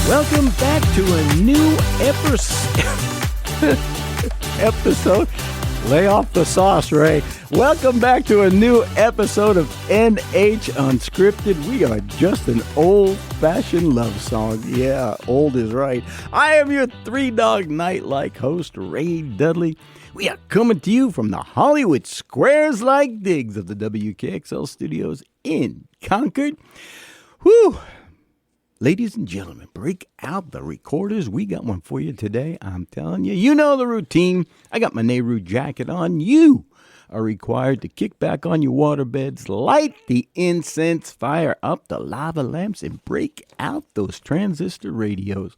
Welcome back to a new episode. Lay off the sauce, Ray. Welcome back to a new episode of NH Unscripted. We are just an old-fashioned love song. Yeah, old is right. I am your three-dog night-like host, Ray Dudley. We are coming to you from the Hollywood Squares-like digs of the WKXL studios in Concord. Whew! Ladies and gentlemen, break out the recorders. We got one for you today. I'm telling you, you know the routine. I got my Nehru jacket on. You are required to kick back on your waterbeds, light the incense, fire up the lava lamps, and break out those transistor radios.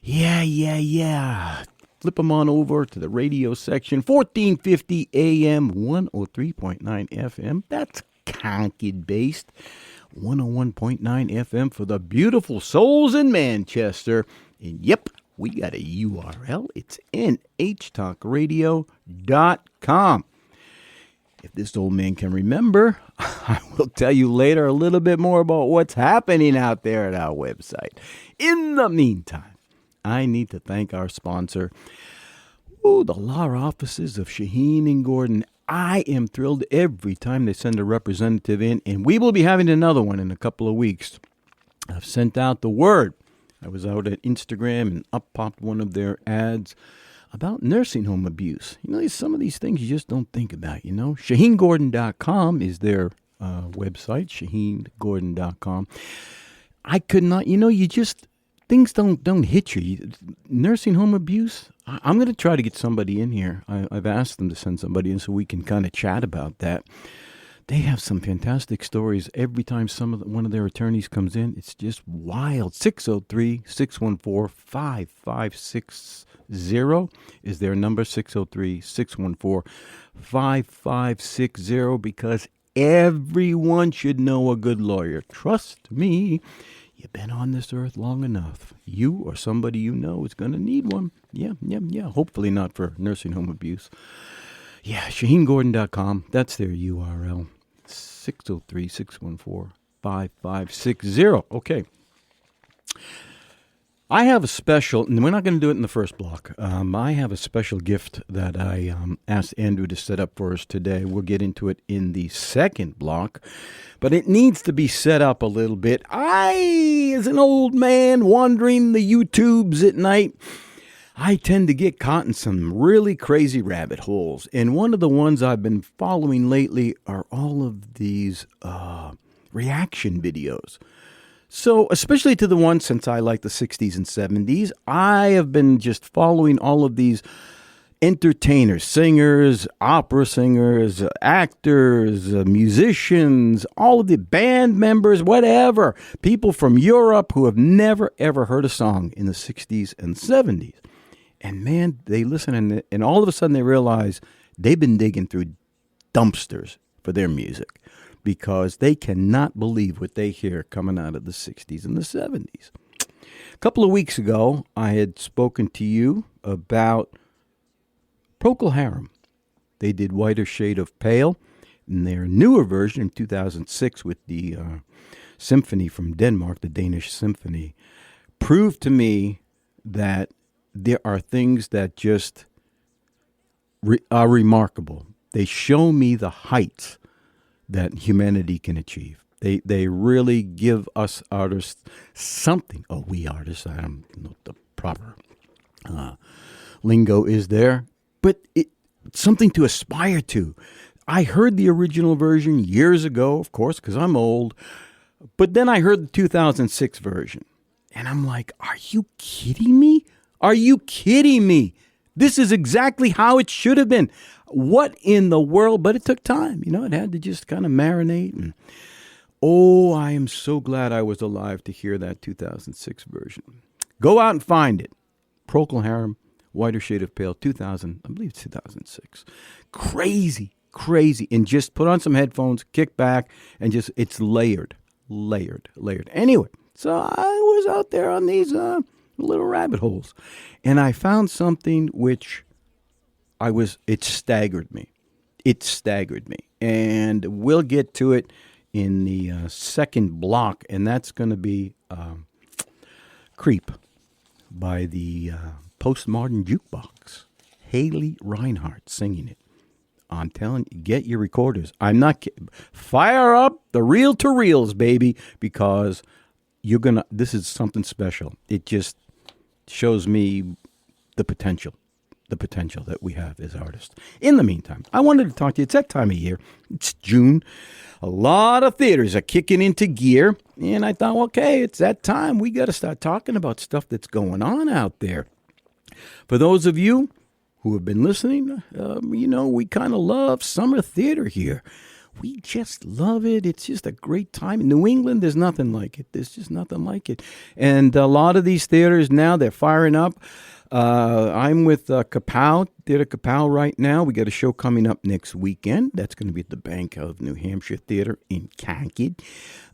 Yeah. Flip them on over to the radio section, 1450 AM, 103.9 FM. That's Concord-based. 101.9 FM for the beautiful souls in Manchester. And yep, we got a URL. It's nhtalkradio.com. If this old man can remember, I will tell you later a little bit more about what's happening out there at our website. In the meantime, I need to thank our sponsor, the law offices of Shaheen and Gordon. I am thrilled every time they send a representative in, and we will be having another one in a couple of weeks. I've sent out the word. I was out at Instagram, and up popped one of their ads about nursing home abuse. You know, some of these things you just don't think about, you know. ShaheenGordon.com is their website, ShaheenGordon.com. I could not, things don't hit you. Nursing home abuse, I'm going to try to get somebody in here. I've asked them to send somebody in so we can kind of chat about that. They have some fantastic stories. Every time one of their attorneys comes in, it's just wild. 603-614-5560 is their number, 603-614-5560, because everyone should know a good lawyer. Trust me. You've been on this earth long enough. You or somebody you know is going to need one. Yeah. Hopefully not for nursing home abuse. Yeah, ShaheenGordon.com. That's their URL. 603-614-5560. Okay. I have a special, and we're not going to do it in the first block. I have a special gift that I asked Andrew to set up for us today. We'll get into it in the second block, but it needs to be set up a little bit. As an old man wandering the YouTubes at night, I tend to get caught in some really crazy rabbit holes. And one of the ones I've been following lately are all of these reaction videos. So, especially to the ones, since I like the 60s and 70s, I have been just following all of these entertainers, singers, opera singers, actors, musicians, all of the band members, whatever. People from Europe who have never, ever heard a song in the 60s and 70s. And man, they listen and all of a sudden they realize they've been digging through dumpsters for their music, because they cannot believe what they hear coming out of the 60s and the 70s. A couple of weeks ago, I had spoken to you about Procol Harum. They did Whiter Shade of Pale in their newer version in 2006 with the symphony from Denmark, the Danish symphony. Proved to me that there are things that just are remarkable. They show me the heights that humanity can achieve. They really give us artists something. We artists, I don't know what the proper lingo is there, but it's something to aspire to. I heard the original version years ago, of course, because I'm old, but then I heard the 2006 version, and I'm like, are you kidding me? Are you kidding me? This is exactly how it should have been. What in the world? But it took time. It had to just kind of marinate. And I am so glad I was alive to hear that 2006 version. Go out and find it. Procol Harum, Whiter Shade of Pale, 2000, I believe it's 2006. Crazy. And just put on some headphones, kick back, and it's layered. Anyway, so I was out there on these little rabbit holes, and I found something which it staggered me. And we'll get to it in the second block, and that's going to be Creep by the Postmodern Jukebox. Haley Reinhart singing it. I'm telling you, get your recorders. I'm not kidding. Fire up the reel-to-reels, baby, because this is something special. It just shows me the potential that we have as artists. In the meantime, I wanted to talk to you. It's that time of year. It's June. A lot of theaters are kicking into gear, and I thought, okay, it's that time. We got to start talking about stuff that's going on out there. For those of you who have been listening, we kind of love summer theater here. We just love it. It's just a great time. In New England, there's nothing like it. There's just nothing like it. And a lot of these theaters now, they're firing up. I'm with Kapow, Theater Kapow right now. We got a show coming up next weekend. That's going to be at the Bank of New Hampshire Theater in Kankakee.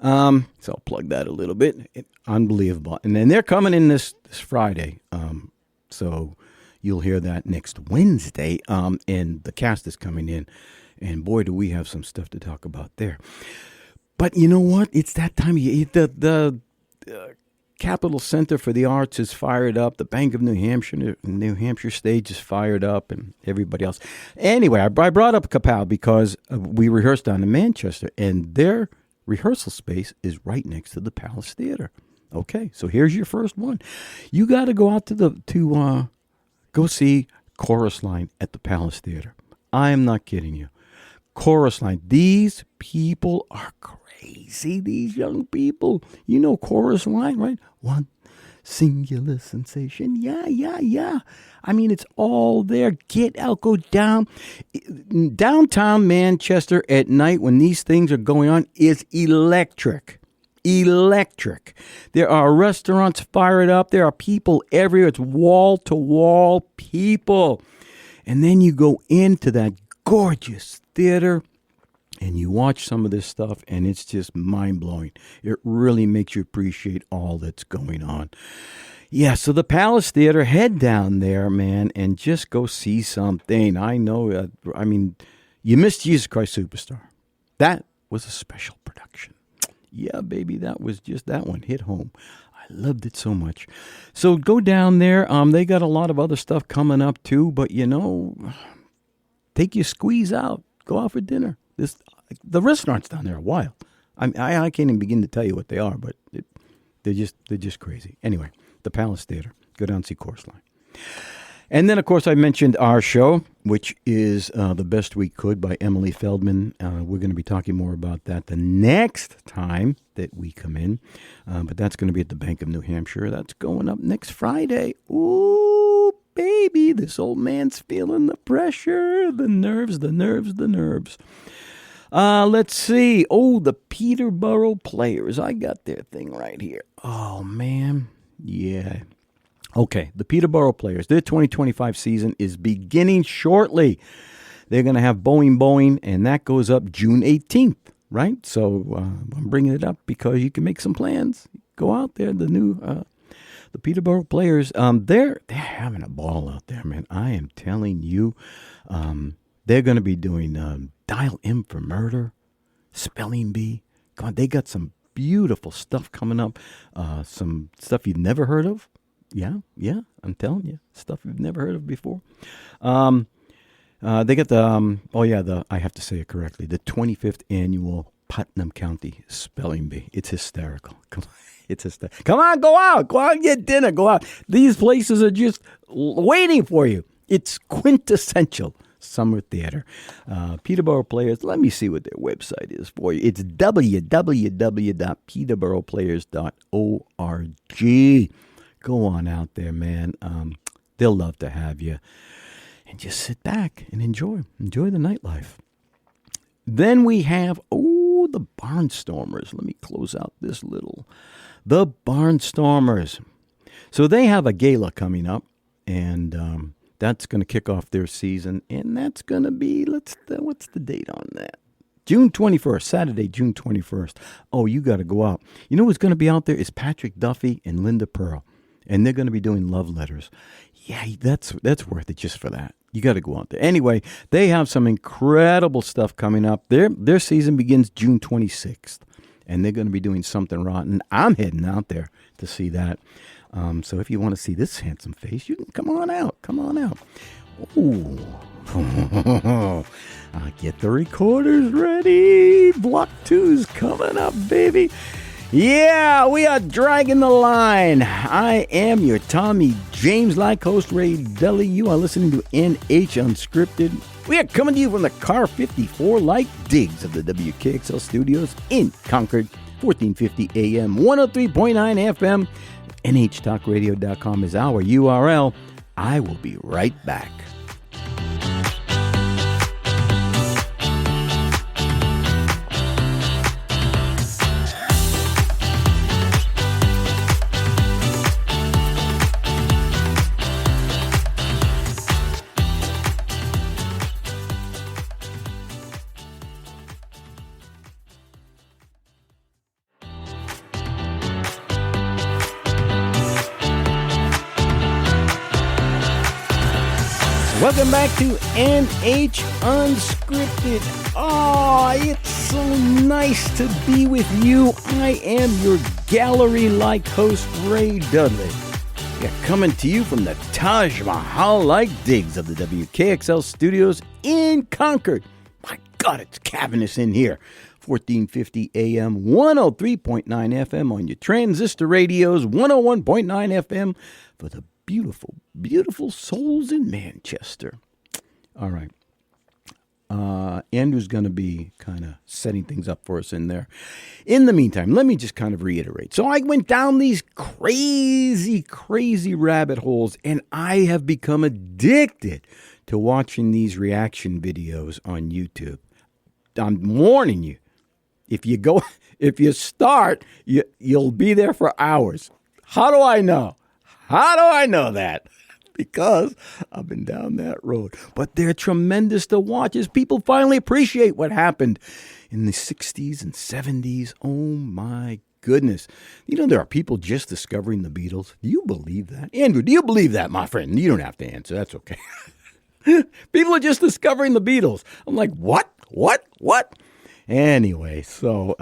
So I'll plug that a little bit. Unbelievable. And then they're coming in this Friday. So you'll hear that next Wednesday. And the cast is coming in. And boy, do we have some stuff to talk about there. But you know what? It's that time of year. The Capitol Center for the Arts is fired up. The Bank of New Hampshire stage is fired up, and everybody else. Anyway, I brought up Kapow because we rehearsed down in Manchester, and their rehearsal space is right next to the Palace Theater. Okay, so here's your first one. You got to go out to go see Chorus Line at the Palace Theater. I am not kidding you. Chorus Line. These people are crazy. These young people. You know Chorus Line, right? One singular sensation. Yeah. I mean, it's all there. Get out, go down. Downtown Manchester at night when these things are going on is electric. Electric. There are restaurants fired up. There are people everywhere. It's wall-to-wall people. And then you go into that gorgeous theater and you watch some of this stuff, and it's just mind-blowing. It really makes you appreciate all that's going on. Yeah, so the Palace Theater, head down there, man, and just go see something. I know, you missed Jesus Christ Superstar. That was a special production. Yeah, baby, that one hit home. I loved it so much. So go down there. They got a lot of other stuff coming up too, but take your squeeze out. Go out for dinner. The restaurants down there are wild. I can't even begin to tell you what they are, but they're just crazy. Anyway, the Palace Theater. Go down and see Chorus Line. And then, of course, I mentioned our show, which is The Best We Could by Emily Feldman. We're going to be talking more about that the next time that we come in. But that's going to be at the Bank of New Hampshire. That's going up next Friday. Ooh, baby, this old man's feeling the pressure, the nerves. Let's see. Oh, the Peterborough Players. I got their thing right here. Oh, man. Yeah. Okay, the Peterborough Players, their 2025 season is beginning shortly. They're going to have Boeing, and that goes up June 18th, right? So I'm bringing it up because you can make some plans. Go out there, the Peterborough Players. They're having a ball out there, man. I am telling you, they're going to be doing Dial M for Murder, Spelling Bee. God, they got some beautiful stuff coming up, some stuff you've never heard of. Yeah, I'm telling you, stuff you've never heard of before. They got I have to say it correctly, the 25th annual Putnam County Spelling Bee. It's hysterical. Come on, go out and get dinner, go out. These places are just waiting for you. It's quintessential summer theater. Peterborough Players, let me see what their website is for you. It's www.peterboroughtplayers.org. Go on out there, man. They'll love to have you. And just sit back and enjoy the nightlife. Then we have, the Barnstormers. Let me close out the Barnstormers. So they have a gala coming up, and that's going to kick off their season. And that's going to be, what's the date on that? June 21st, Saturday, June 21st. Oh, you got to go out. You know who's going to be out there is Patrick Duffy and Linda Pearl. And they're going to be doing love letters. Yeah, that's worth it just for that. You got to go out there. Anyway, they have some incredible stuff coming up. Their season begins June 26th. And they're going to be doing Something Rotten. I'm heading out there to see that. So if you want to see this handsome face, you can come on out. Come on out. Ooh. Get the recorders ready. Block 2's coming up, baby. Yeah, we are dragging the line. I am your Tommy James-like host, Ray Dudley. You are listening to NH Unscripted. We are coming to you from the Car 54 light digs of the WKXL studios in Concord, 1450 AM, 103.9 FM. NHTalkRadio.com is our URL. I will be right back. Welcome back to NH Unscripted. Oh, it's so nice to be with you. I am your gallery-like host, Ray Dudley. We are coming to you from the Taj Mahal-like digs of the WKXL studios in Concord. My God, it's cavernous in here. 1450 AM, 103.9 FM on your transistor radios, 101.9 FM for the beautiful, beautiful souls in Manchester. All right. Andrew's going to be kind of setting things up for us in there. In the meantime, let me just kind of reiterate. So I went down these crazy, crazy rabbit holes, and I have become addicted to watching these reaction videos on YouTube. I'm warning you. If you start, you'll be there for hours. How do I know? How do I know that? Because I've been down that road. But they're tremendous to watch as people finally appreciate what happened in the 60s and 70s. Oh, my goodness. You know, there are people just discovering the Beatles. Do you believe that? Andrew, do you believe that, my friend? You don't have to answer. That's okay. People are just discovering the Beatles. I'm like, what? Anyway, so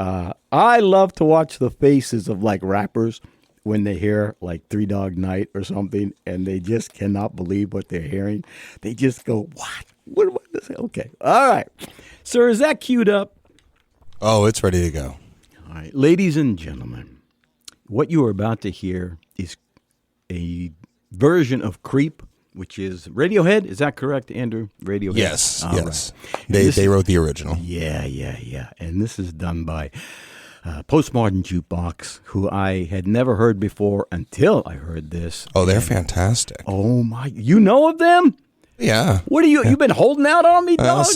I love to watch the faces of, like, rappers when they hear like Three Dog Night or something, and they just cannot believe what they're hearing. They just go, what? What is it? Okay. All right. Sir, is that queued up? Oh, it's ready to go. All right. Ladies and gentlemen, what you are about to hear is a version of Creep, which is Radiohead. Is that correct, Andrew? Radiohead? Yes, All yes. Right. They wrote the original. Yeah. And this is done by Postmodern Jukebox, who I had never heard before until I heard this. Oh, they're fantastic. Oh, my. You know of them? Yeah. What are you? You've been holding out on me, dog?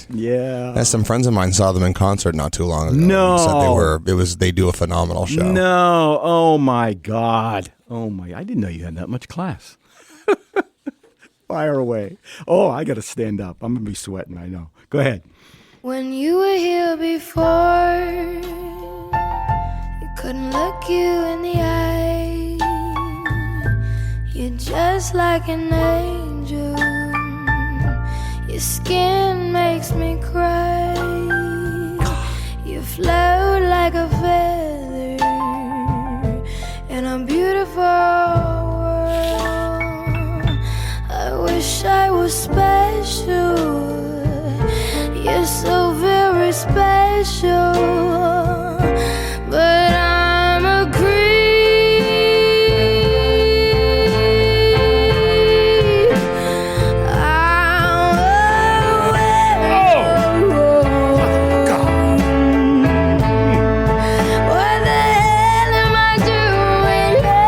Yeah. Some friends of mine saw them in concert not too long ago. No. Said they do a phenomenal show. No. Oh, my God. I didn't know you had that much class. Fire away. Oh, I got to stand up. I'm going to be sweating, I know. Go ahead. When you were here before, you couldn't look you in the eye. You're just like an angel. Your skin makes me cry. You float like a feather in a beautiful world. I wish I was special. You're so very special, but I'm a creep. What the hell am I doing here?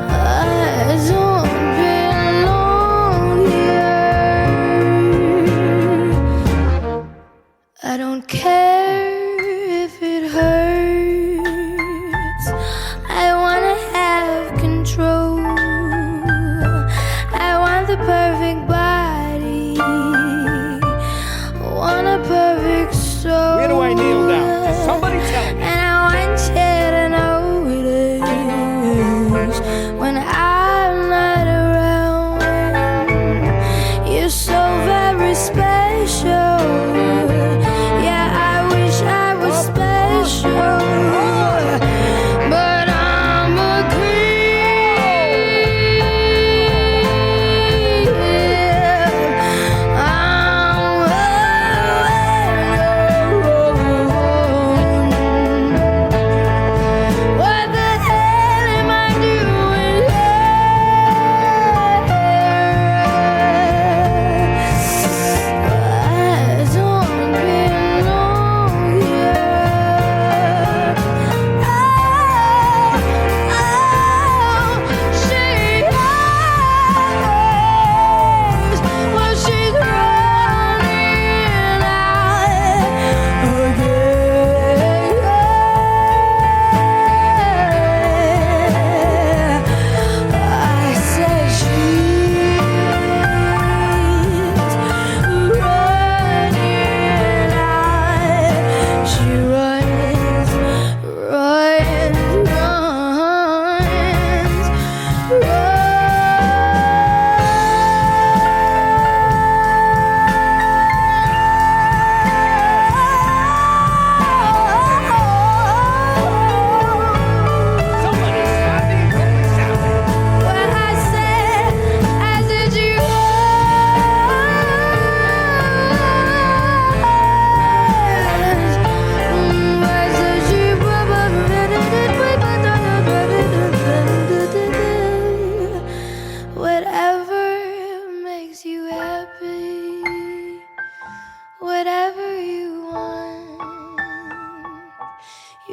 I don't belong here.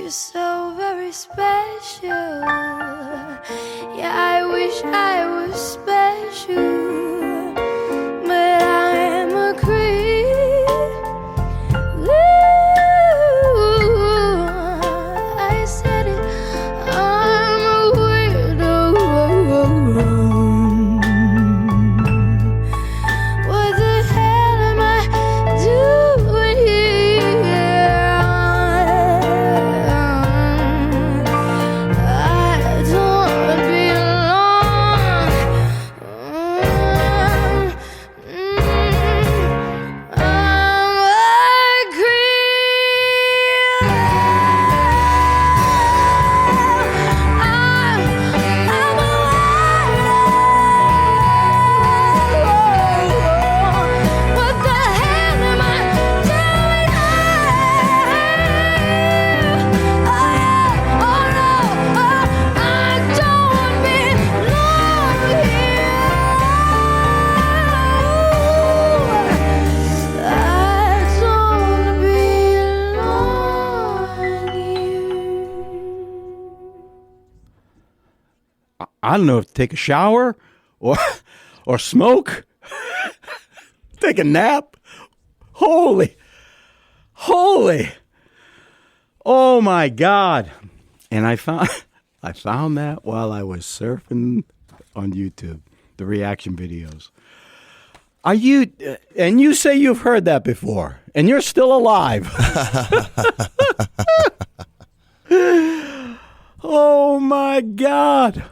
You're so very special. Yeah, I wish I was special, but I am a creep. Ooh, I said it. I'm a weirdo. What the hell am I doing here? I don't belong. I'm a creep. I'm a weirdo. What the hell am I doing here? Oh yeah, oh no, I don't belong here. I don't belong here. I don't know if to take a shower or smoke, take a nap. Holy. Oh my God. And I found that while I was surfing on YouTube, the reaction videos. Are you, and you say you've heard that before, and you're still alive. Oh my God.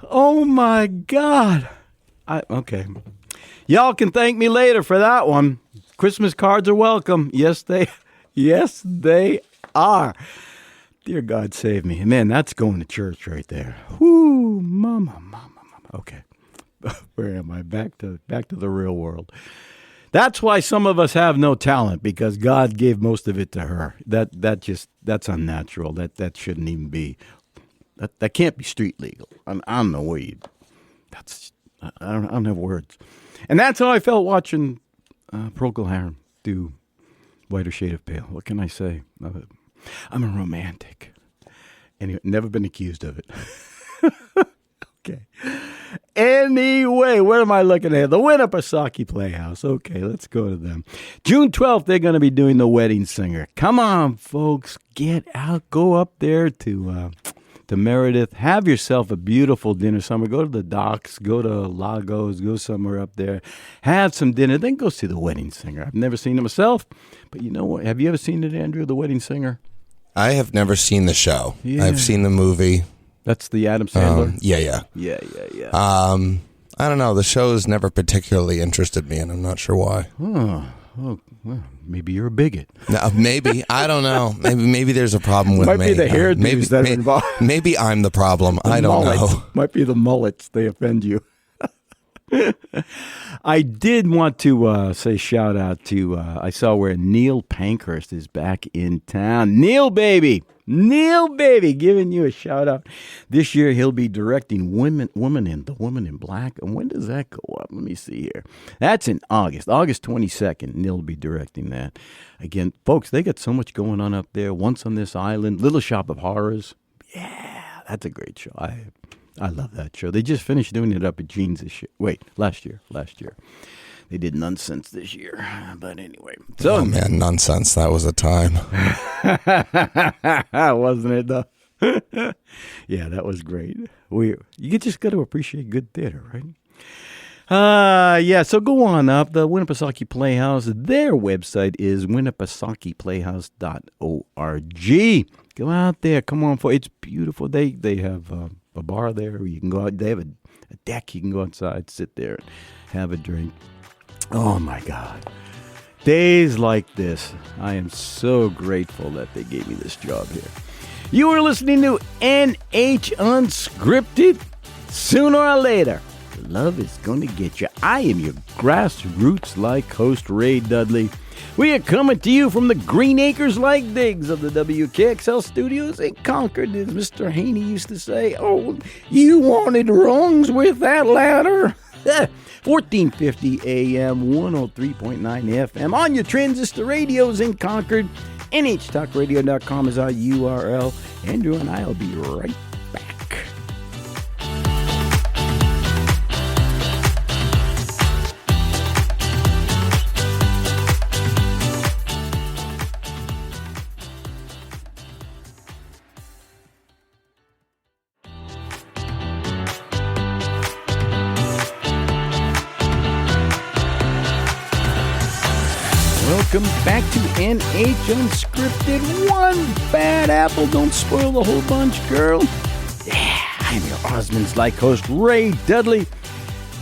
Okay. Y'all can thank me later for that one. Christmas cards are welcome. Yes, they are. Dear God, save me. Man, that's going to church right there. Whoo, mama. Okay. Where am I? Back to the real world. That's why some of us have no talent, because God gave most of it to her. That's unnatural. That shouldn't even be. That can't be street legal. I don't know where you. I don't have words. And that's how I felt watching Procol Harum do Whiter Shade of Pale. What can I say? I'm a romantic. Anyway, never been accused of it. Okay. Anyway, where am I looking at? The Winnipesaukee Playhouse. Okay, let's go to them. June 12th, they're going to be doing The Wedding Singer. Come on, folks. Get out. Go up there to Meredith. Have yourself a beautiful dinner somewhere. Go to the docks. Go to Lagos. Go somewhere up there. Have some dinner. Then go see The Wedding Singer. I've never seen it myself. But you know what? Have you ever seen it, Andrew, The Wedding Singer? I have never seen the show. Yeah. I've seen the movie. That's the Adam Sandler? Yeah. I don't know. The show's never particularly interested me, and I'm not sure why. Oh, well, maybe you're a bigot. No, maybe. I don't know. Maybe there's a problem with me. Might be the hairdos that are involved. Maybe I'm the problem. I don't know. Might be the mullets. They offend you. I did want to say shout out to, I saw where Neil Pankhurst is back in town. Neil baby, giving you a shout out. This year he'll be directing The Woman in Black. And when does that go up? Let me see here. That's in August 22nd. Neil will be directing that. Again, folks, they got so much going on up there. Once on This Island, Little Shop of Horrors. Yeah, that's a great show. I love that show. They just finished doing it up at Gene's this year. Wait, last year. They did Nonsense this year. But anyway. So, oh, man, Nonsense. That was a time. Wasn't it, though? Yeah, that was great. You just got to appreciate good theater, right? Yeah, so go on up. The Winnipesaukee Playhouse, their website is winnipesaukee.playhouse.org. Go out there. Come on, for it's beautiful. They have a bar there. You can go out. They have a deck. You can go outside, sit there, and have a drink. Oh, my God. Days like this, I am so grateful that they gave me this job here. You are listening to NH Unscripted. Sooner or later, love is going to get you. I am your grassroots-like host, Ray Dudley. We are coming to you from the Green Acres-like digs of the WKXL studios in Concord, as Mr. Haney used to say. Oh, you wanted rungs with that ladder? 1450 AM, 103.9 FM on your transistor radios in Concord nhtalkradio.com is our URL. Andrew and I will be right back. Welcome back to NH Unscripted. One bad apple don't spoil the whole bunch, girl. Yeah, I'm your Osmonds Like host, Ray Dudley.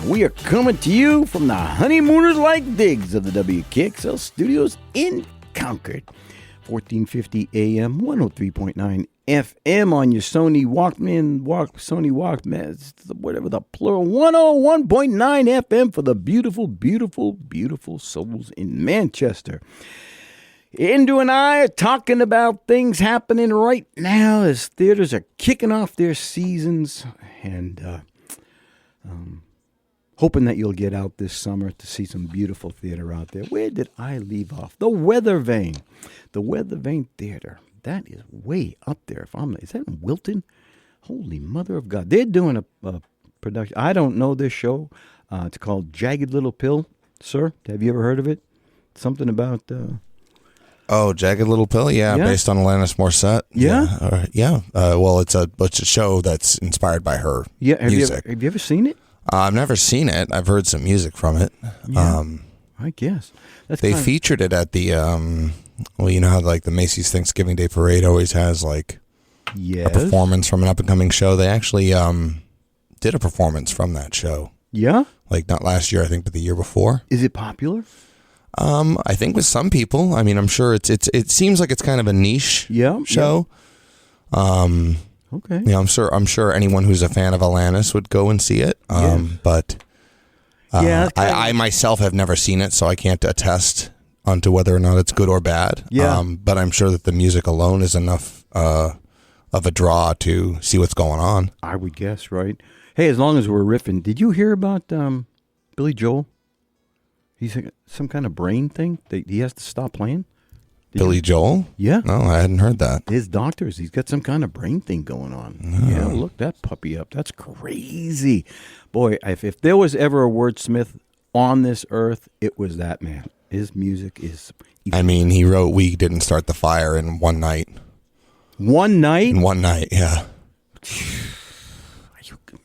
We are coming to you from the Honeymooners Like Digs of the WKXL studios in Concord. 1450 AM, 103.9 FM on your Sony Walkman, whatever the plural, 101.9 FM for the beautiful, beautiful, beautiful souls in Manchester. Andrew and I are talking about things happening right now as theaters are kicking off their seasons, and hoping that you'll get out this summer to see some beautiful theater out there. Where did I leave off? The Weather Vane. The Weather Vane Theater. That is way up there. Is that in Wilton? Holy mother of God. They're doing a production. I don't know this show. It's called Jagged Little Pill. Sir, have you ever heard of it? Something about... Oh, Jagged Little Pill? Yeah, based on Alanis Morissette. Yeah? Yeah. Well, it's a show that's inspired by her music. Have you ever seen it? I've never seen it. I've heard some music from it. Yeah, I guess. They featured it at the, well, you know how like the Macy's Thanksgiving Day Parade always has like a performance from an up-and-coming show? They actually did a performance from that show. Yeah? Like not last year, I think, but the year before. Is it popular? I think with some people. I mean, I'm sure it seems like it's kind of a niche show. Yeah. Okay. Yeah, I'm sure anyone who's a fan of Alanis would go and see it. But I myself have never seen it, so I can't attest onto whether or not it's good or bad. Yeah. But I'm sure that the music alone is enough of a draw to see what's going on. I would guess, right? Hey, as long as we're riffing, did you hear about Billy Joel? He's some kind of brain thing that he has to stop playing. Billy Joel? Yeah. No, I hadn't heard that. His doctors, he's got some kind of brain thing going on. Oh. Yeah, look that puppy up. That's crazy. Boy, if there was ever a wordsmith on this earth, it was that man. His music is... I mean, he wrote We Didn't Start the Fire in one night. One night? In one night, yeah.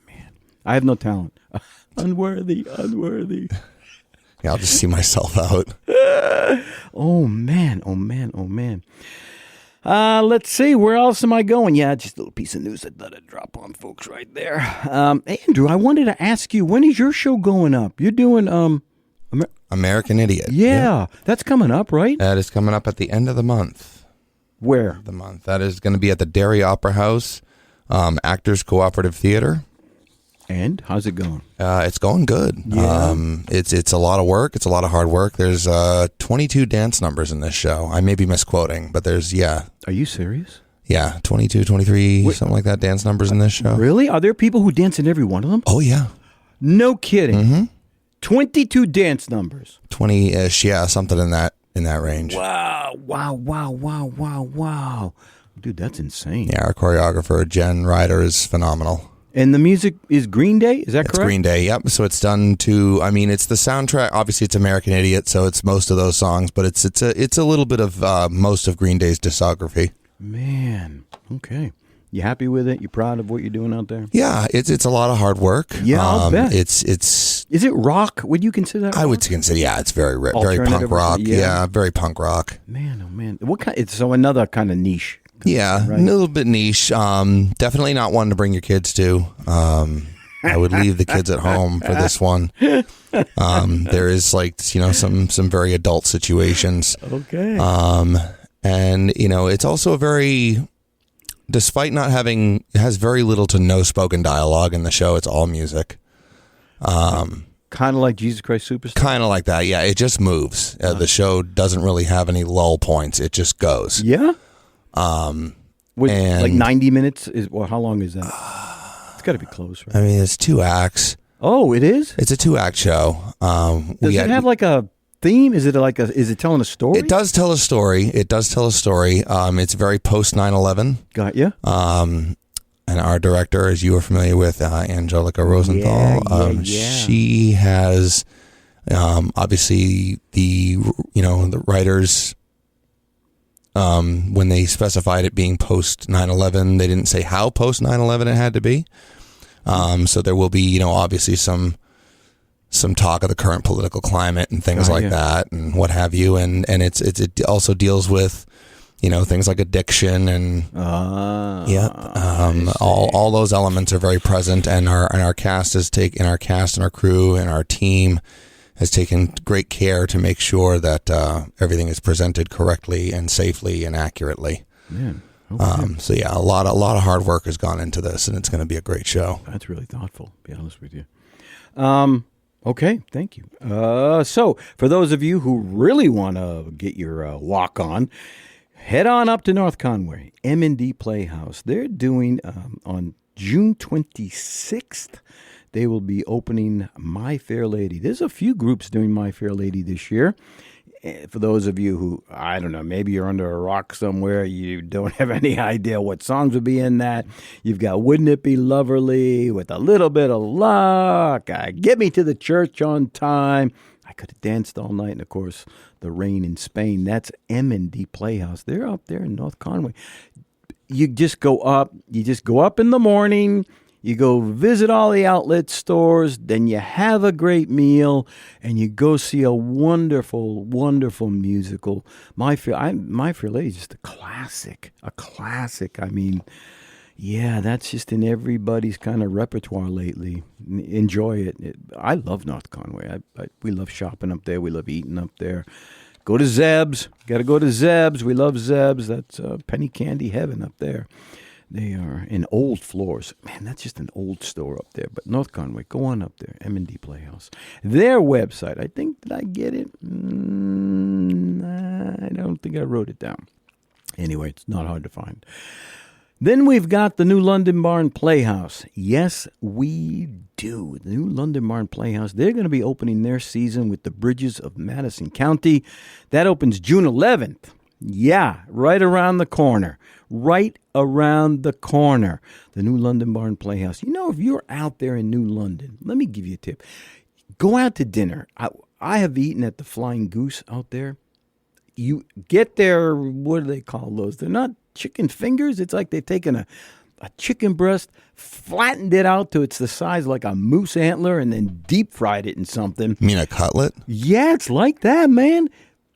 Man, I have no talent. Unworthy. Yeah, I'll just see myself out. Oh, man. Let's see. Where else am I going? Yeah, just a little piece of news I thought I'd drop on folks right there. Andrew, I wanted to ask you, when is your show going up? You're doing American Idiot. Yeah, that's coming up, right? That is coming up at the end of the month. Where? That is going to be at the Derry Opera House, Actors Cooperative Theater. And how's it going? It's going good. Yeah. It's a lot of work. It's a lot of hard work. There's 22 dance numbers in this show. I may be misquoting, but there's, Are you serious? Yeah, 22, 23, something like that dance numbers in this show. Really? Are there people who dance in every one of them? Oh, yeah. No kidding. Mm-hmm. 22 dance numbers. 20-ish, yeah, something in that range. Wow. Dude, that's insane. Yeah, our choreographer, Jen Ryder, is phenomenal. And the music is Green Day? Is that correct? It's Green Day, yep. So it's done to, I mean, it's the soundtrack. Obviously, it's American Idiot, so it's most of those songs, but it's a little bit of most of Green Day's discography. Man, okay. You happy with it? You proud of what you're doing out there? Yeah, it's a lot of hard work. Yeah, I'll bet. Is it rock? Would you consider that rock? I would consider, yeah, it's very punk rock. Yeah, very punk rock. Man, oh man. What kind? So another kind of niche. Yeah, right? A little bit niche. Definitely not one to bring your kids to. I would leave the kids at home for this one. There is some very adult situations. Okay. And it's also despite not having, it has very little to no spoken dialogue in the show. It's all music. Kind of like Jesus Christ Superstar? Kind of like that, yeah. It just moves. The show doesn't really have any lull points. It just goes. Yeah? Like 90 minutes? How long is that? It's got to be close, right? I mean, it's 2 acts. Oh, it is? It's a 2-act show. Does it have like a theme? Is it telling a story? It does tell a story. It's very post 9/11. Got you. And our director, as you are familiar with, Angelica Rosenthal, she has obviously the writers, when they specified it being post 9/11, they didn't say how post 9/11 it had to be. So there will be, obviously some talk of the current political climate and things like that and what have you. And it also deals with, things like addiction and all those elements are very present, and our cast and our crew and our team has taken great care to make sure that everything is presented correctly and safely and accurately. Man, okay. A lot of hard work has gone into this, and it's going to be a great show. That's really thoughtful, to be honest with you. Okay, thank you. So for those of you who really want to get your walk on, head on up to North Conway, M&D Playhouse. They're doing, on June 26th, they will be opening My Fair Lady. There's a few groups doing My Fair Lady this year. For those of you who, I don't know, maybe you're under a rock somewhere, you don't have any idea what songs will be in that. You've got Wouldn't It Be Loverly, With a Little Bit of Luck, Get Me to the Church on Time. I could have danced all night, and of course, The Rain in Spain. That's M&D Playhouse. They're up there in North Conway. You just go up in the morning. You go visit all the outlet stores, then you have a great meal, and you go see a wonderful, wonderful musical. My Fair Lady is just a classic. I mean, yeah, that's just in everybody's kind of repertoire lately. Enjoy it. I love North Conway. We love shopping up there. We love eating up there. Go to Zeb's. Got to go to Zeb's. We love Zeb's. That's penny candy heaven up there. They are in Old Floors. Man, that's just an old store up there. But North Conway, go on up there. M&D Playhouse. Their website, I think, did I get it? I don't think I wrote it down. Anyway, it's not hard to find. Then we've got the New London Barn Playhouse. Yes, we do. The New London Barn Playhouse. They're going to be opening their season with the Bridges of Madison County. That opens June 11th. Yeah, right around the corner. The New London Barn Playhouse. If you're out there in New London, let me give you a tip. Go out to dinner. I have eaten at the Flying Goose out there. You get their, what do they call those? They're not chicken fingers. It's like they've taken a chicken breast, flattened it out to it's the size like a moose antler, and then deep fried it in something. You mean a cutlet? Yeah, it's like that, man.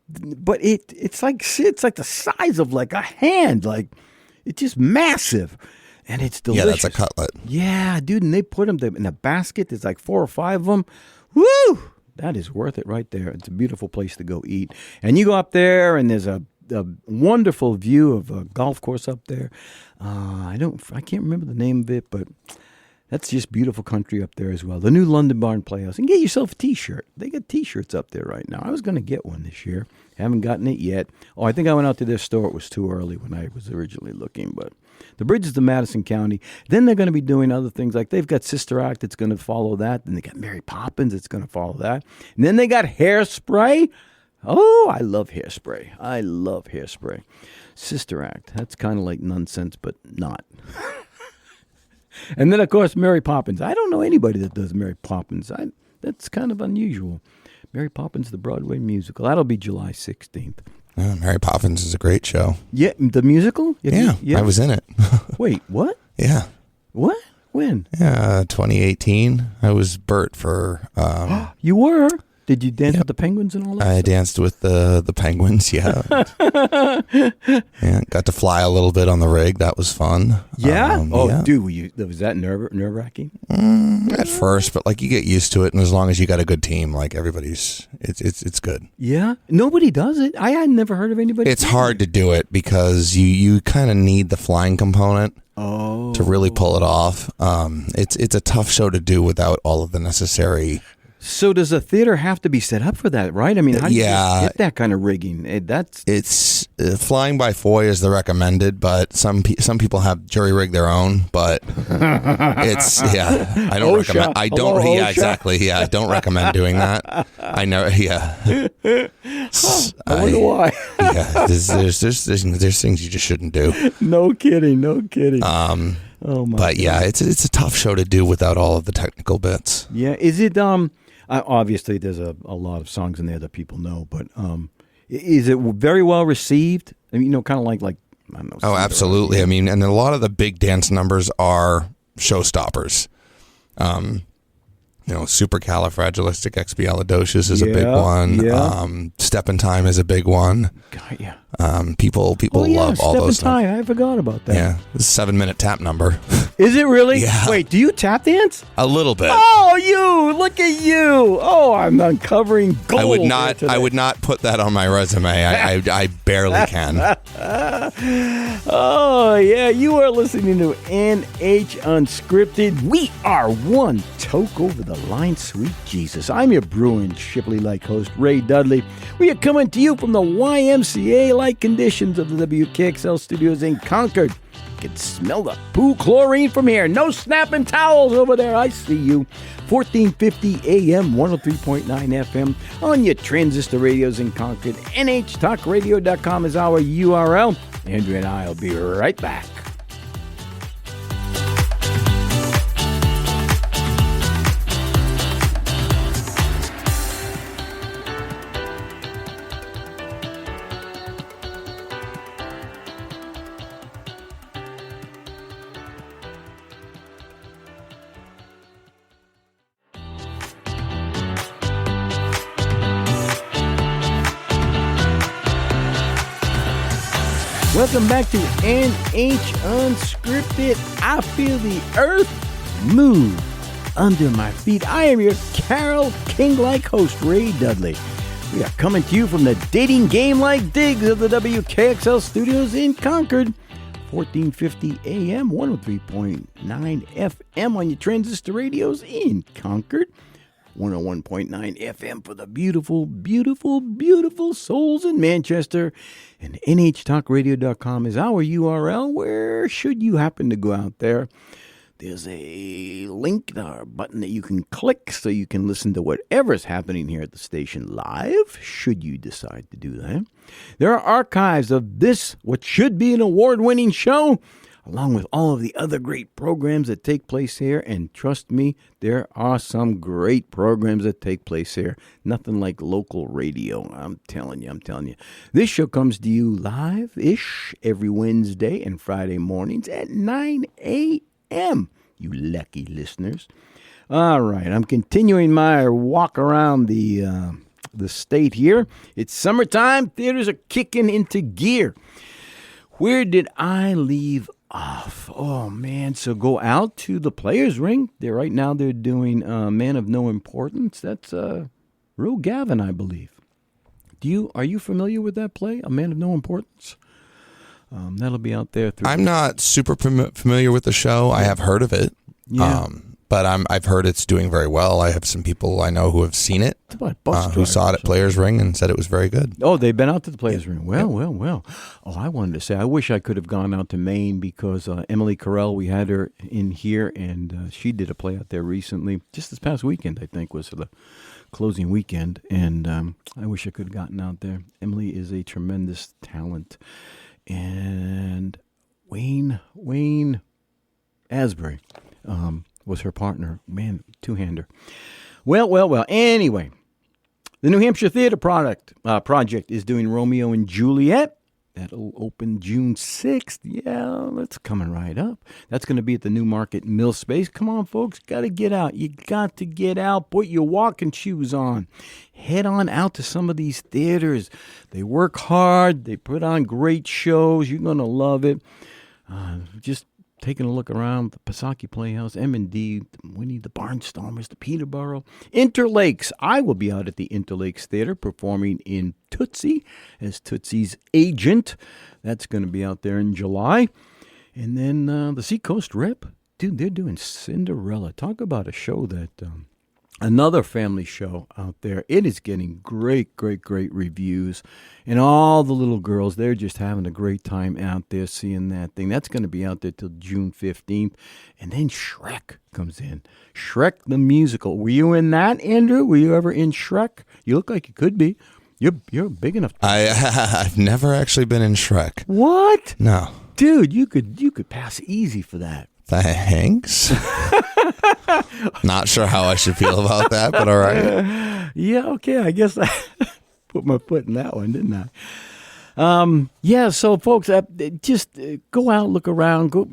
But it's like the size of like a hand. Like, it's just massive. And it's delicious. Yeah, that's a cutlet. Yeah, dude. And they put them in a basket. There's like 4 or 5 of them. Woo! That is worth it right there. It's a beautiful place to go eat. And you go up there, and there's a wonderful view of a golf course up there. I can't remember the name of it, but that's just beautiful country up there as well. The New London Barn Playhouse. And get yourself a T-shirt. They got T-shirts up there right now. I was going to get one this year. Haven't gotten it yet. I think I went out to their store. It was too early when I was originally looking. But the Bridges of Madison County. Then they're going to be doing other things. Like they've got Sister Act that's going to follow that. Then they got Mary Poppins that's going to follow that. And then they got Hairspray. Oh, I love Hairspray. Sister Act. That's kind of like nonsense, but not. And then, of course, Mary Poppins. I don't know anybody that does Mary Poppins. That's kind of unusual. Mary Poppins, the Broadway musical. That'll be July 16th. Mary Poppins is a great show. Yeah, the musical? Yeah, I was in it. Wait, what? Yeah. What? When? Yeah, 2018. I was Bert for... You were? Did you dance with the penguins and all that? I danced with the penguins, yeah. And got to fly a little bit on the rig. That was fun. Yeah? Dude, was that nerve-wracking? At first, but like you get used to it, and as long as you got a good team, like everybody's, it's good. Yeah? Nobody does it. I had never heard of anybody. It's hard to do it because you kind of need the flying component. To really pull it off. It's a tough show to do without all of the necessary So does a theater have to be set up for that, right? I mean, how do you get that kind of rigging? It's flying by foy is the recommended, but some people have jury rig their own. But it's I don't recommend. I don't. Hello, yeah, exactly. Yeah, I don't recommend doing that. I know. Yeah. I wonder why. Yeah, there's things you just shouldn't do. No kidding. Oh my! But yeah, it's a tough show to do without all of the technical bits. Yeah, is it? Obviously, there's a lot of songs in there that people know, but is it very well received? I mean, kind of like I don't know. Oh, absolutely. I mean, and a lot of the big dance numbers are showstoppers. Supercalifragilisticexpialidocious is a big one. Yeah. Step in Time is a big one. God, yeah. People love all those. Step in Time. I forgot about that. Yeah, it's a 7-minute tap number. Is it really? Yeah. Wait, do you tap dance? A little bit. Oh, look at you! Oh, I'm uncovering gold. I would not put that on my resume. I barely can. Oh yeah, you are listening to NH Unscripted. We are one toke over the line, sweet Jesus. I'm your Bruin Shipley-like host, Ray Dudley. We are coming to you from the YMCA-like conditions of the WKXL studios in Concord. You can smell the poo chlorine from here. No snapping towels over there. I see you. 1450 AM, 103.9 FM on your transistor radios in Concord. NHTalkRadio.com is our URL. Andrew and I will be right back. Welcome back to NH Unscripted. I feel the earth move under my feet. I am your Carol King-like host, Ray Dudley. We are coming to you from the dating game-like digs of the WKXL studios in Concord. 1450 AM, 103.9 FM on your transistor radios in Concord. 101.9 FM for the beautiful, beautiful, beautiful souls in Manchester. And NHTalkRadio.com is our URL. Where should you happen to go out there, there's a link or button that you can click so you can listen to whatever's happening here at the station live, should you decide to do that. There are archives of this, what should be an award-winning show, along with all of the other great programs that take place here. And trust me, there are some great programs that take place here. Nothing like local radio. I'm telling you. This show comes to you live-ish every Wednesday and Friday mornings at 9 a.m., you lucky listeners. All right, I'm continuing my walk around the state here. It's summertime. Theaters are kicking into gear. Where did I leave off? Oh, man. So go out to the Players Ring. Right now they're doing Man of No Importance. That's Ro Gavin, I believe. Are you familiar with that play, A Man of No Importance? That'll be out there. I'm not super familiar with the show. I have heard of it. Yeah. But I've heard it's doing very well. I have some people I know who have seen it, who saw it at Players Ring and said it was very good. Oh, they've been out to the Players Ring. Well. Oh, I wanted to say, I wish I could have gone out to Maine because Emily Carell, we had her in here, and she did a play out there recently. Just this past weekend, I think, was the closing weekend, and I wish I could have gotten out there. Emily is a tremendous talent. And Wayne Asbury was her partner. Man, two-hander. Well. Anyway, the New Hampshire Theater Project is doing Romeo and Juliet. That'll open June 6th. Yeah, that's coming right up. That's going to be at the Newmarket Mill Space. Come on, folks. Got to get out. You got to get out. Put your walking shoes on. Head on out to some of these theaters. They work hard. They put on great shows. You're going to love it. Just taking a look around the Pisaki Playhouse, M&D, Winnie the Barnstormers, the Peterborough, Interlakes. I will be out at the Interlakes Theater performing in Tootsie as Tootsie's agent. That's going to be out there in July. And then the Seacoast Rep, dude, they're doing Cinderella. Talk about a show that Another family show out there. It is getting great reviews. And all the little girls, they're just having a great time out there seeing that thing. That's going to be out there till June 15th. And then Shrek comes in. Shrek the musical. Were you in that, Andrew? Were you ever in Shrek? You look like you could be. You're big enough. I've never actually been in Shrek. What? No. Dude, you could pass easy for that. Thanks. Not sure how I should feel about that, but all right. Yeah, okay. I guess I put my foot in that one, didn't I? Yeah, so folks, just go out, look around. Go.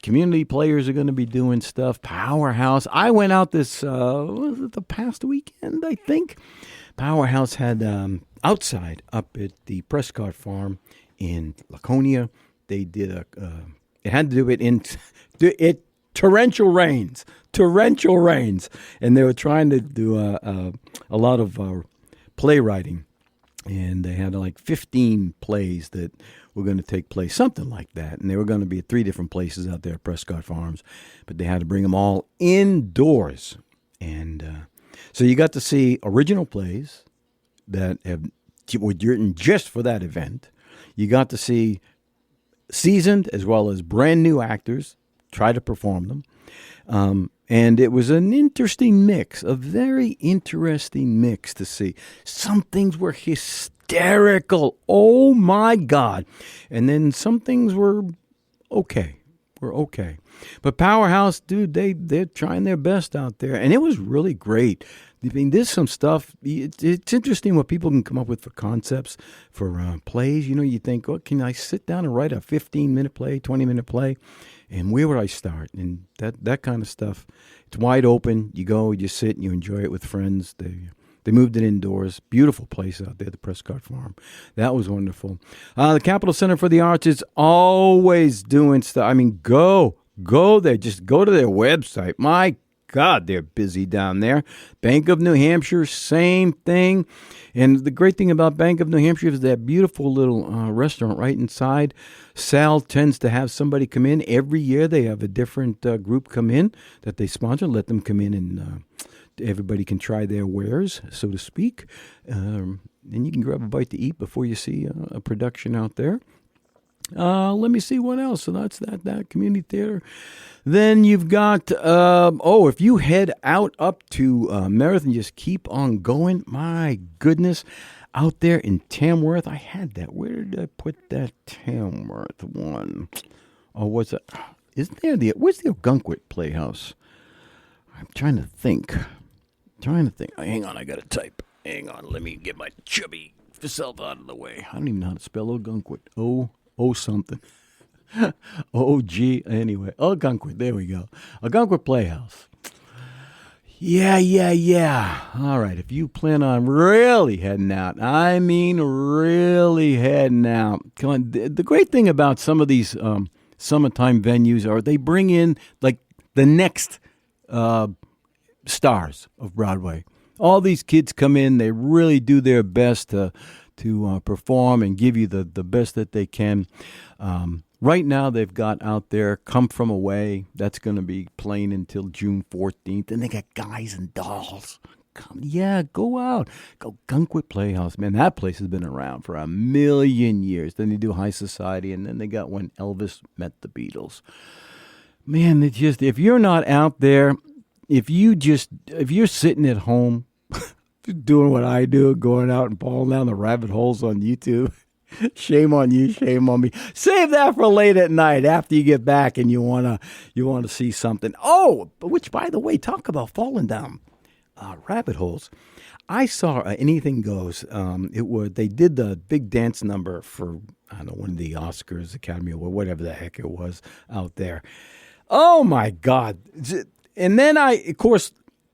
Community players are going to be doing stuff. Powerhouse. I went out this was it the past weekend, I think. Powerhouse had outside up at the Prescott Farm in Laconia. They did it had to do it in torrential rains, and they were trying to do a lot of playwriting, and they had like 15 plays that were going to take place, something like that, and they were going to be at 3 different places out there at Prescott Farms, but they had to bring them all indoors, and so you got to see original plays that were written just for that event. You got to see seasoned as well as brand new actors try to perform them. And it was an interesting mix, a very interesting mix to see. Some things were hysterical. Oh, my God. And then some things were okay. But Powerhouse, dude, they're trying their best out there. And it was really great. I mean, there's some stuff. It's interesting what people can come up with for concepts for plays. You know, you think, oh, can I sit down and write a 15-minute play, 20-minute play? And where would I start? And that kind of stuff. It's wide open. You go, you sit, and you enjoy it with friends. They moved it indoors. Beautiful place out there, the Prescott Farm. That was wonderful. The Capitol Center for the Arts is always doing stuff. I mean, go there. Just go to their website. My God, they're busy down there. Bank of New Hampshire, same thing. And the great thing about Bank of New Hampshire is that beautiful little restaurant right inside. Sal tends to have somebody come in. Every year they have a different group come in that they sponsor. Let them come in and everybody can try their wares, so to speak. And you can grab a bite to eat before you see a production out there. Let me see what else. So that's that community theater. Then you've got, if you head out up to Meredith and just keep on going, my goodness, out there in Tamworth, I had that. Where did I put that Tamworth one? Oh, what's it? Isn't there where's the Ogunquit Playhouse? I'm trying to think. Hang on, I got to type. Hang on, let me get my chubby self out of the way. I don't even know how to spell Ogunquit. O something. O-G, anyway. Ogunquit, there we go. Ogunquit Playhouse. Yeah. All right, if you plan on really heading out, I mean really heading out. Come on. The great thing about some of these summertime venues are they bring in like the next stars of Broadway. All these kids come in, they really do their best to perform and give you the best that they can. Right now, they've got out there Come From Away. That's going to be playing until June 14th. And they got Guys and Dolls. Go out. Go Ogunquit Playhouse. Man, that place has been around for 1,000,000 years. Then they do High Society, and then they got When Elvis Met the Beatles. Man, it's just, if you're not out there, if you're sitting at home doing what I do, going out and falling down the rabbit holes on YouTube, shame on you, shame on me. Save that for late at night after you get back and you wanna see something. Oh, which, by the way, talk about falling down rabbit holes. I saw Anything Goes. They did the big dance number for, I don't know, one of the Oscars, Academy Award, whatever the heck it was out there. Oh my God! And then of course,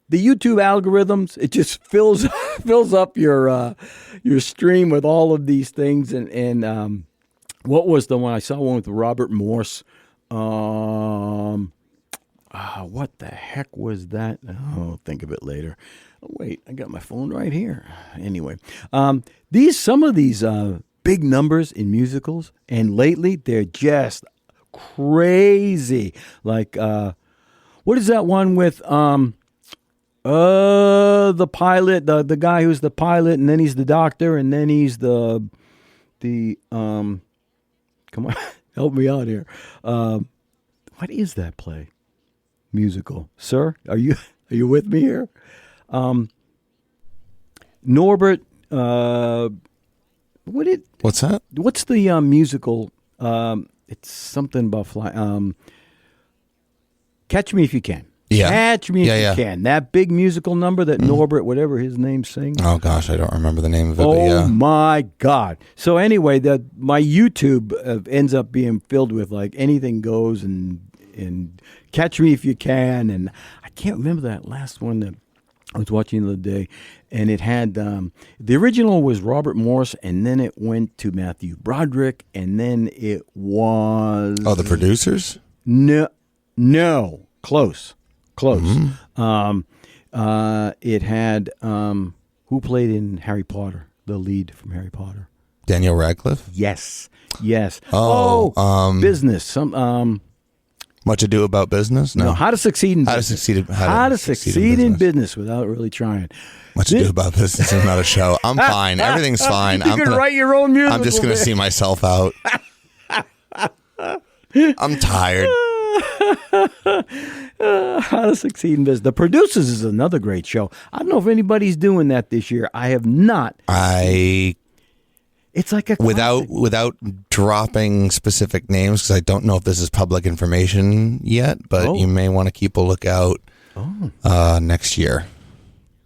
the YouTube algorithms, it just fills up your stream with all of these things. And what was the one? I saw one with Robert Morse. What the heck was that? Oh, think of it later. Oh, wait, I got my phone right here. Anyway, some of these big numbers in musicals, and lately they're just crazy. Like, what is that one with? The pilot, the guy who's the pilot, and then he's the doctor, and then he's the come on, help me out here. What is that play? Musical, sir? Are you with me here? Norbert. What's that? What's the musical? It's something about flying. Catch Me If You Can. Yeah. Catch Me If You Can. That big musical number that Norbert, whatever his name, sings. Oh gosh, I don't remember the name of it. Oh my God! So anyway, my YouTube ends up being filled with like anything goes and Catch Me If You Can, and I can't remember that last one that I was watching the other day, and it had the original was Robert Morse, and then it went to Matthew Broderick, and then it was the producers. No, close. Mm-hmm. It had who played in Harry Potter, the lead from Harry Potter. Daniel Radcliffe. Yes. Business. Much Ado About Business? No. How to Succeed in Business. How to succeed in business without really trying. Much Ado About Business is not a show. I'm fine. Everything's fine. You can write your own music. I'm just going to see myself out. I'm tired. How to Succeed in Business. The Producers is another great show. I don't know if anybody's doing that this year. I have not. It's like a without dropping specific names, because I don't know if this is public information yet, but you may want to keep a lookout next year.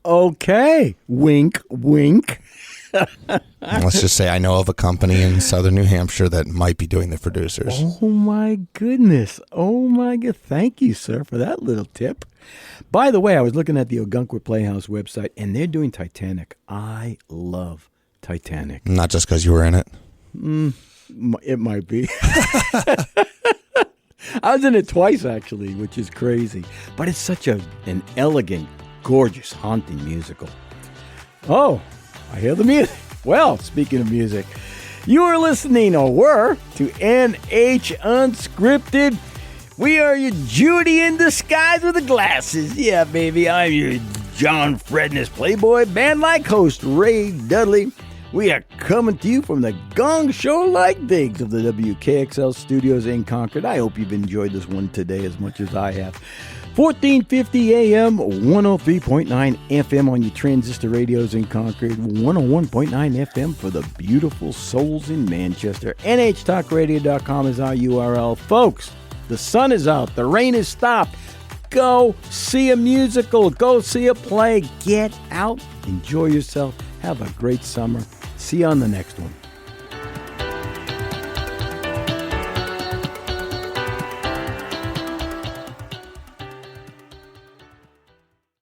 Okay. Wink, wink. Let's just say I know of a company in southern New Hampshire that might be doing the Producers. Oh my goodness. Oh my God. Thank you, sir, for that little tip. By the way, I was looking at the Ogunquit Playhouse website, and they're doing Titanic. I love Titanic. Not just because you were in it. It might be. I was in it twice, actually, which is crazy. But it's such an elegant, gorgeous, haunting musical. Oh, I hear the music. Well, speaking of music, you are listening, or were, to NH Unscripted. We are your Judy in disguise with the glasses. Yeah, baby, I'm your John Fredness Playboy band-like host, Ray Dudley. We are coming to you from the Gong Show-like digs of the WKXL studios in Concord. I hope you've enjoyed this one today as much as I have. 1450 AM, 103.9 FM on your transistor radios in Concord, 101.9 FM for the beautiful souls in Manchester. NHTalkRadio.com is our URL. Folks, the sun is out. The rain has stopped. Go see a musical. Go see a play. Get out. Enjoy yourself. Have a great summer. See you on the next one.